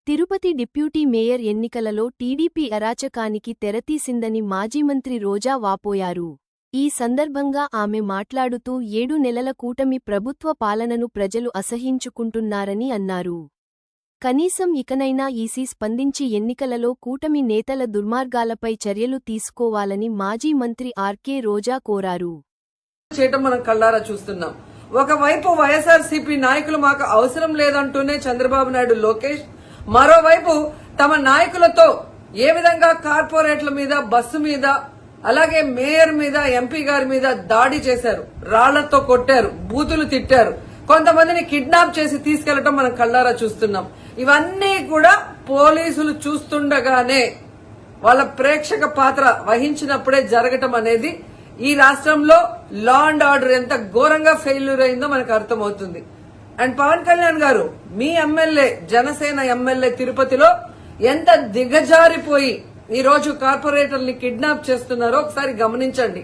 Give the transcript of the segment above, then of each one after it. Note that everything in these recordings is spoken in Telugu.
తిరుపతి డిప్యూటీ మేయర్ ఎన్నికలలో టీడీపీ అరాచకానికి తెరతీసిందని మాజీ మంత్రి రోజా వాపోయారు. ఈ సందర్భంగా ఆమె మాట్లాడుతూ 7 నెలల కూటమి ప్రభుత్వ పాలనను ప్రజలు అసహ్యించుకుంటున్నారని అన్నారు. కనీసం ఇకనైనా ఈసీ స్పందించి ఎన్నికలలో కూటమి నేతల దుర్మార్గాలపై చర్యలు తీసుకోవాలని మాజీ మంత్రి ఆర్కే రోజా కోరారు. చేయటం మనం కళ్ళారా చూస్తున్నాం. ఒకవైపు వైఎస్ఆర్సీపీ నాయకులు మాకు అవసరం లేదంటూనే చంద్రబాబు నాయుడు, లోకేష్, మరోవైపు తమ నాయకులతో ఏ విధంగా కార్పొరేట్ల మీద, బస్సు మీద, అలాగే మేయర్ మీద, ఎంపీ గారి మీద దాడి చేశారు, రాళ్లతో కొట్టారు, బూతులు తిట్టారు, కొంతమందిని కిడ్నాప్ చేసి తీసుకెళ్లటం మనం కళ్ళారా చూస్తున్నాం. ఇవన్నీ కూడా పోలీసులు చూస్తుండగానే వాళ్ళ ప్రేక్షక పాత్ర వహించినప్పుడే జరగటం అనేది ఈ రాష్ట్రంలో లా అండ్ ఆర్డర్ ఎంత ఘోరంగా ఫెయిల్యూర్ అయిందో మనకు అర్థమవుతుంది. అండ్ పవన్ కళ్యాణ్ గారు, మీ ఎమ్మెల్యే, జనసేన ఎమ్మెల్యే తిరుపతిలో ఎంత దిగజారిపోయి ఈ రోజు కార్పొరేటర్ని కిడ్నాప్ చేస్తున్నారో ఒకసారి గమనించండి.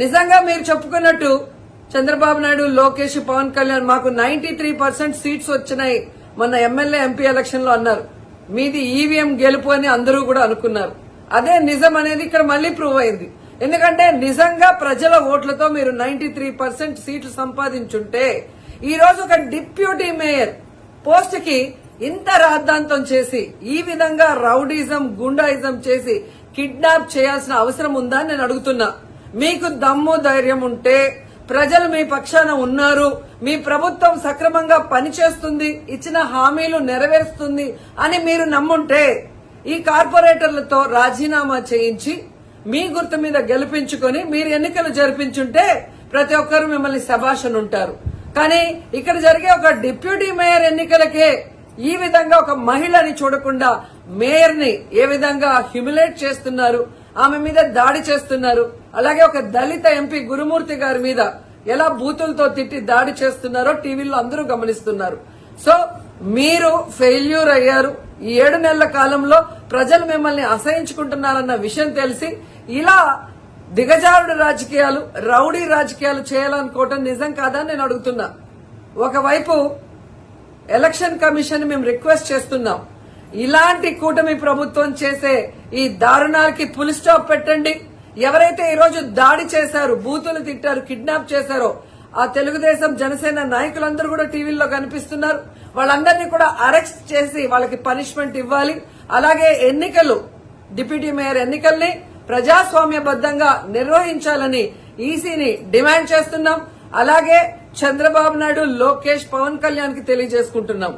నిజంగా మీరు చెప్పుకున్నట్టు చంద్రబాబు నాయుడు, లోకేష్, పవన్ కళ్యాణ్ మాకు 93% సీట్స్ వచ్చినాయి మొన్న ఎమ్మెల్యే, ఎంపీ ఎలక్షన్ లో అన్నారు. మీది ఈవీఎం గెలుపు అని అందరూ కూడా అనుకున్నారు. అదే నిజం అనేది ఇక్కడ మళ్లీ ప్రూవ్ అయింది. ఎందుకంటే నిజంగా ప్రజల ఓట్లతో మీరు 93% సీట్లు సంపాదించుంటే ఈ రోజు ఒక డిప్యూటీ మేయర్ పోస్ట్ కి ఇంత రాద్ధాంతం చేసి, ఈ విధంగా రౌడీజం, గుండాయిజం చేసి కిడ్నాప్ చేయాల్సిన అవసరం ఉందా అని నేను అడుగుతున్నా. మీకు దమ్ము, ధైర్యం ఉంటే, ప్రజలు మీ పక్షాన ఉన్నారు, మీ ప్రభుత్వం సక్రమంగా పనిచేస్తుంది, ఇచ్చిన హామీలు నెరవేరుస్తుంది అని మీరు నమ్ముంటే ఈ కార్పొరేటర్లతో రాజీనామా చేయించి మీ గుర్తు మీద గెలిపించుకొని మీరు ఎన్నికలు జరిపించుంటే ప్రతి ఒక్కరు మిమ్మల్ని శభాష్ ఉంటారు. కానీ ఇక్కడ జరిగే ఒక డిప్యూటీ మేయర్ ఎన్నికలకే ఈ విధంగా ఒక మహిళని చూడకుండా మేయర్ ని ఏ విధంగా హ్యూమిలేట్ చేస్తున్నారు, ఆమె మీద దాడి చేస్తున్నారు, అలాగే ఒక దళిత ఎంపీ గురుమూర్తి గారి మీద ఎలా బూతులతో తిట్టి దాడి చేస్తున్నారో టీవీలో అందరూ గమనిస్తున్నారు. సో మీరు ఫెయిల్యూర్ అయ్యారు. ఈ 7 నెలల కాలంలో ప్రజలు మిమ్మల్ని అసహించుకుంటున్నారన్న విషయం తెలిసి ఇలా దిగజారుడు రాజకీయాలు, రౌడీ రాజకీయాలు చేయాలనుకోవటం నిజం కాదని నేను అడుగుతున్నా. ఒకవైపు ఎలక్షన్ కమిషన్ మేము రిక్వెస్ట్ చేస్తున్నాం, ఇలాంటి కూటమి ప్రభుత్వం చేసే ఈ దారుణాలకి ఫుల్ స్టాప్ పెట్టండి. ఎవరైతే ఈ రోజు దాడి చేశారు, బూతులు తిట్టారు, కిడ్నాప్ చేశారో ఆ తెలుగుదేశం, జనసేన నాయకులందరూ కూడా టీవీల్లో కనిపిస్తున్నారు. వాళ్ళందరినీ కూడా అరెస్ట్ చేసి వాళ్ళకి పనిష్మెంట్ ఇవ్వాలి. అలాగే ఎన్నికలు, డిప్యూటీ మేయర్ ఎన్నికల్ని ప్రజాస్వామ్యబద్దంగా నిర్వహించాలని ఈసీని డిమాండ్ చేస్తున్నాం. అలాగే చంద్రబాబు నాయుడు, లోకేష్, పవన్ కళ్యాణ్ కి తెలియజేసుకుంటున్నాం,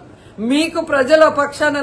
మీకు ప్రజల పక్షాన